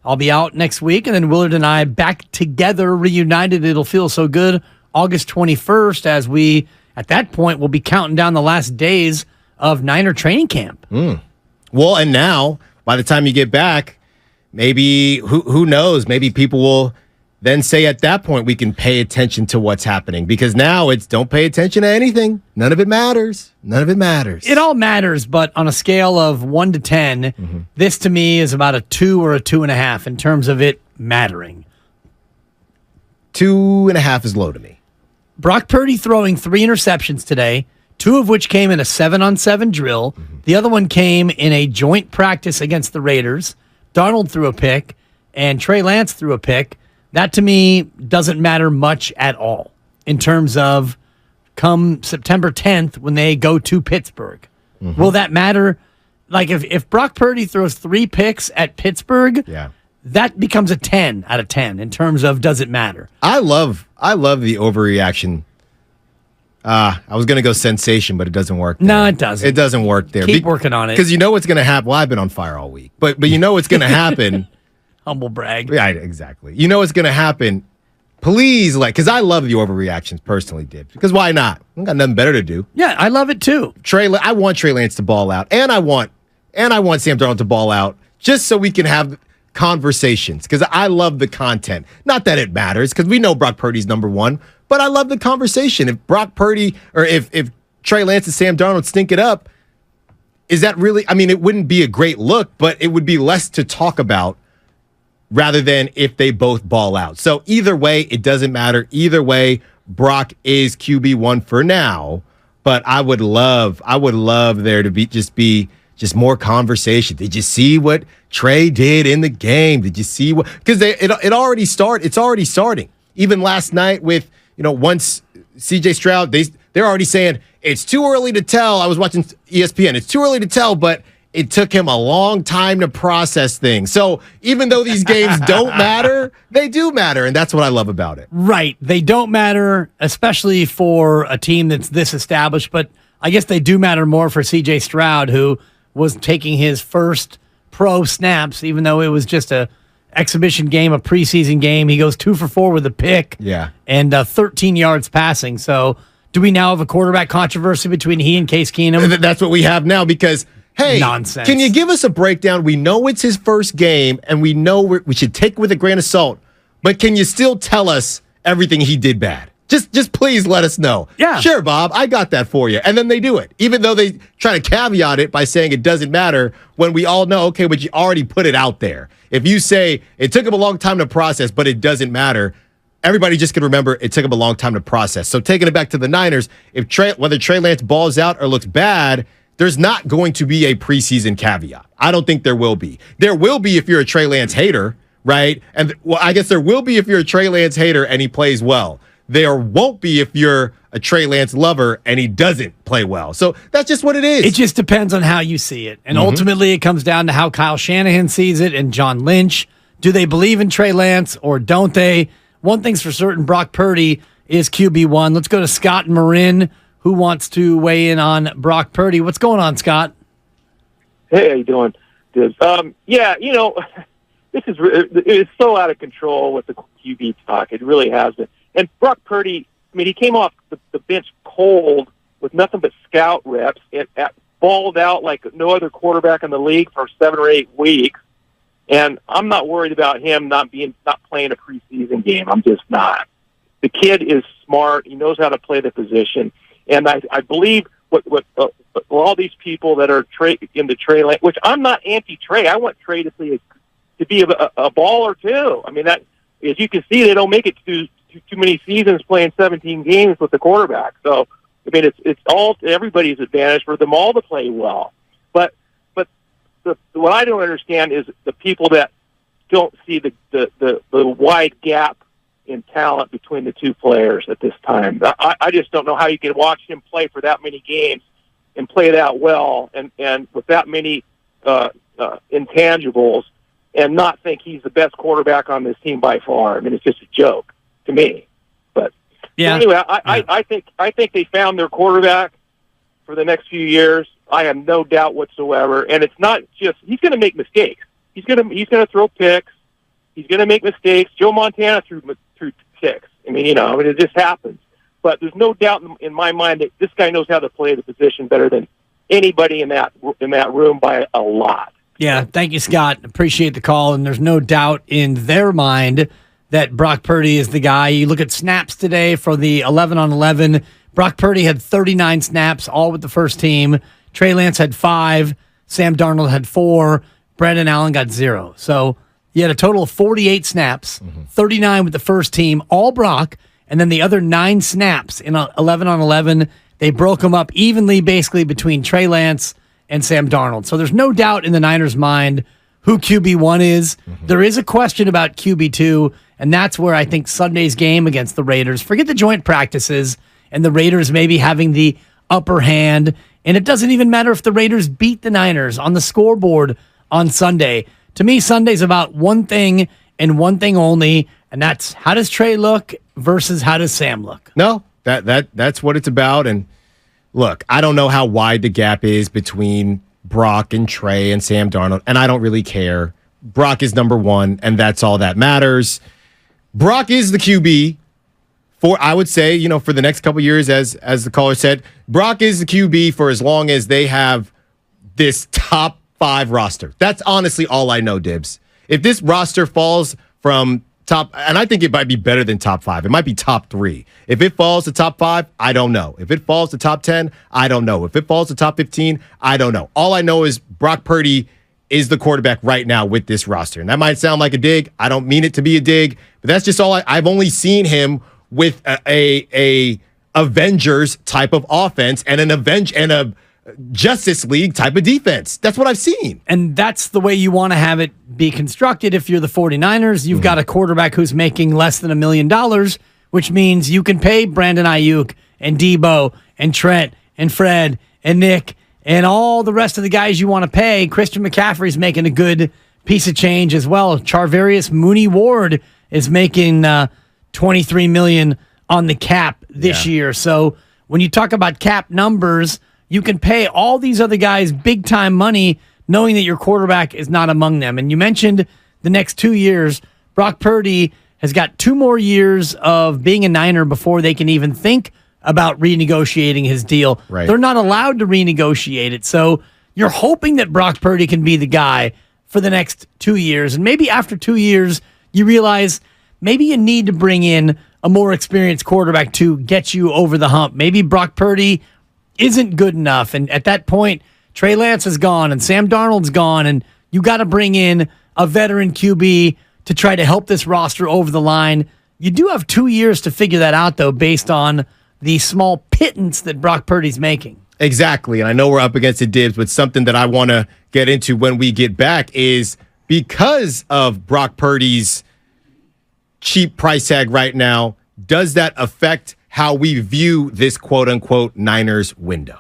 I'll be out next week, and then Willard and I back together, reunited. It'll feel so good. August 21st, as we, at that point, will be counting down the last days of Niner training camp. Well, and now, by the time you get back, maybe, who knows, maybe people will then say at that point we can pay attention to what's happening. Because now it's don't pay attention to anything. None of it matters. None of it matters. It all matters, but on a scale of 1 to 10, this to me is about a 2 or a 2.5 in terms of it mattering. 2.5 is low to me. Brock Purdy throwing 3 interceptions today, 2 of which came in a 7-on-7 drill. The other one came in a joint practice against the Raiders. Darnold threw a pick, and Trey Lance threw a pick. That, to me, doesn't matter much at all in terms of come September 10th when they go to Pittsburgh. Will that matter? Like, if Brock Purdy throws 3 picks at Pittsburgh, that becomes a 10 out of 10 in terms of does it matter. I love the overreaction. I was going to go sensation, but it doesn't work there. No, it doesn't. It doesn't work there. Keep working on it. Because you know what's going to happen. Well, I've been on fire all week. But you know what's going to happen. Humble brag. Yeah, exactly. You know what's going to happen. Please, because I love the overreactions personally, Dibs. Because why not? I've got nothing better to do. Yeah, I love it too. I want Trey Lance to ball out. And I want Sam Darnold to ball out just so we can have conversations. Because I love the content. Not that it matters, because we know Brock Purdy's number one. But I love the conversation. If Brock Purdy or if Trey Lance and Sam Darnold stink it up, is that really, it wouldn't be a great look, but it would be less to talk about rather than if they both ball out. So either way, it doesn't matter. Either way, Brock is QB1 for now, but I would love there to be just more conversation. Did you see what Trey did in the game? Did you see what, because it's already starting. Even last night with, once CJ Stroud, they're already saying it's too early to tell. I was watching ESPN. It's too early to tell, but it took him a long time to process things. So even though these games don't matter, they do matter, and that's what I love about it. Right. They don't matter, especially for a team that's this established, but I guess they do matter more for CJ Stroud, who was taking his first pro snaps, even though it was just a exhibition game, a preseason game. He goes 2 for 4 with a pick. Yeah. And 13 yards passing. So do we now have a quarterback controversy between he and Case Keenum? That's what we have now because, hey, nonsense. Can you give us a breakdown? We know it's his first game, and we know we should take it with a grain of salt, but can you still tell us everything he did bad? Just please let us know. Yeah. Sure, Bob, I got that for you. And then they do it, even though they try to caveat it by saying it doesn't matter when we all know, okay, but you already put it out there. If you say it took him a long time to process, but it doesn't matter, everybody just can remember it took him a long time to process. So taking it back to the Niners, whether Trey Lance balls out or looks bad, there's not going to be a preseason caveat. I don't think there will be. There will be if you're a Trey Lance hater, right? And I guess there will be if you're a Trey Lance hater and he plays well. There won't be if you're a Trey Lance lover and he doesn't play well. So that's just what it is. It just depends on how you see it. And ultimately, it comes down to how Kyle Shanahan sees it and John Lynch. Do they believe in Trey Lance or don't they? One thing's for certain, Brock Purdy is QB1. Let's go to Scott and Marin, who wants to weigh in on Brock Purdy. What's going on, Scott? Hey, how you doing? Good. This is so out of control with the QB talk. It really has been. And Brock Purdy, he came off the bench cold with nothing but scout reps and balled out like no other quarterback in the league for 7 or 8 weeks. And I'm not worried about him not playing a preseason game. I'm just not. The kid is smart. He knows how to play the position. And I believe what all these people that are into Trey Lance, which I'm not anti-Trey. I want Trey to be a baller too. That, as you can see, they don't make it too many seasons playing 17 games with the quarterback. So, it's all to everybody's advantage for them all to play well. But what I don't understand is the people that don't see the wide gap in talent between the two players at this time. I just don't know how you can watch him play for that many games and play that well and with that many intangibles and not think he's the best quarterback on this team by far. It's just a joke to me. But anyway, I think they found their quarterback for the next few years. I have no doubt whatsoever. And it's not just he's going to make mistakes. He's going to throw picks. He's going to make mistakes. Joe Montana threw 6. I mean, it just happens. But there's no doubt in my mind that this guy knows how to play the position better than anybody in that room by a lot. Yeah, thank you, Scott. Appreciate the call. And there's no doubt in their mind that Brock Purdy is the guy. You look at snaps today for the 11-on-11. Brock Purdy had 39 snaps, all with the first team. Trey Lance had 5. Sam Darnold had 4. Brandon Allen got 0. So you had a total of 48 snaps, 39 with the first team, all Brock, and then the other 9 snaps in 11-on-11. They broke them up evenly, basically, between Trey Lance and Sam Darnold. So there's no doubt in the Niners' mind who QB1 is. There is a question about QB2, and that's where I think Sunday's game against the Raiders, forget the joint practices and the Raiders maybe having the upper hand, and it doesn't even matter if the Raiders beat the Niners on the scoreboard on Sunday. To me, Sunday's about one thing and one thing only, and that's how does Trey look versus how does Sam look? No, that's what it's about. And look, I don't know how wide the gap is between Brock and Trey and Sam Darnold, and I don't really care. Brock is number 1, and that's all that matters. Brock is the QB for, I would say, for the next couple of years, as the caller said. Brock is the QB for as long as they have this top 5 roster. That's honestly all I know, Dibs. If this roster falls from top, and I think it might be better than top 5. It might be top 3. If it falls to top 5, I don't know. If it falls to top 10, I don't know. If it falls to top 15, I don't know. All I know is Brock Purdy is the quarterback right now with this roster. And that might sound like a dig. I don't mean it to be a dig, but that's just all I've only seen him with a Avengers type of offense and a Justice League type of defense. That's what I've seen. And that's the way you want to have it be constructed. If you're the 49ers, you've got a quarterback who's making less than $1 million, which means you can pay Brandon Ayuk and Debo and Trent and Fred and Nick and all the rest of the guys you want to pay. Christian McCaffrey's making a good piece of change as well. Charvarius Mooney-Ward is making $23 million on the cap this year. So when you talk about cap numbers, you can pay all these other guys big-time money knowing that your quarterback is not among them. And you mentioned the next 2 years. Brock Purdy has got 2 more years of being a Niner before they can even think about renegotiating his deal. Right. They're not allowed to renegotiate it. So you're hoping that Brock Purdy can be the guy for the next 2 years. And maybe after 2 years, you realize maybe you need to bring in a more experienced quarterback to get you over the hump. Maybe Brock Purdy isn't good enough. And at that point, Trey Lance is gone and Sam Darnold's gone. And you got to bring in a veteran QB to try to help this roster over the line. You do have 2 years to figure that out, though, based on the small pittance that Brock Purdy's making. Exactly. And I know we're up against the Dibs, but something that I want to get into when we get back is because of Brock Purdy's cheap price tag right now, does that affect how we view this quote-unquote Niners window?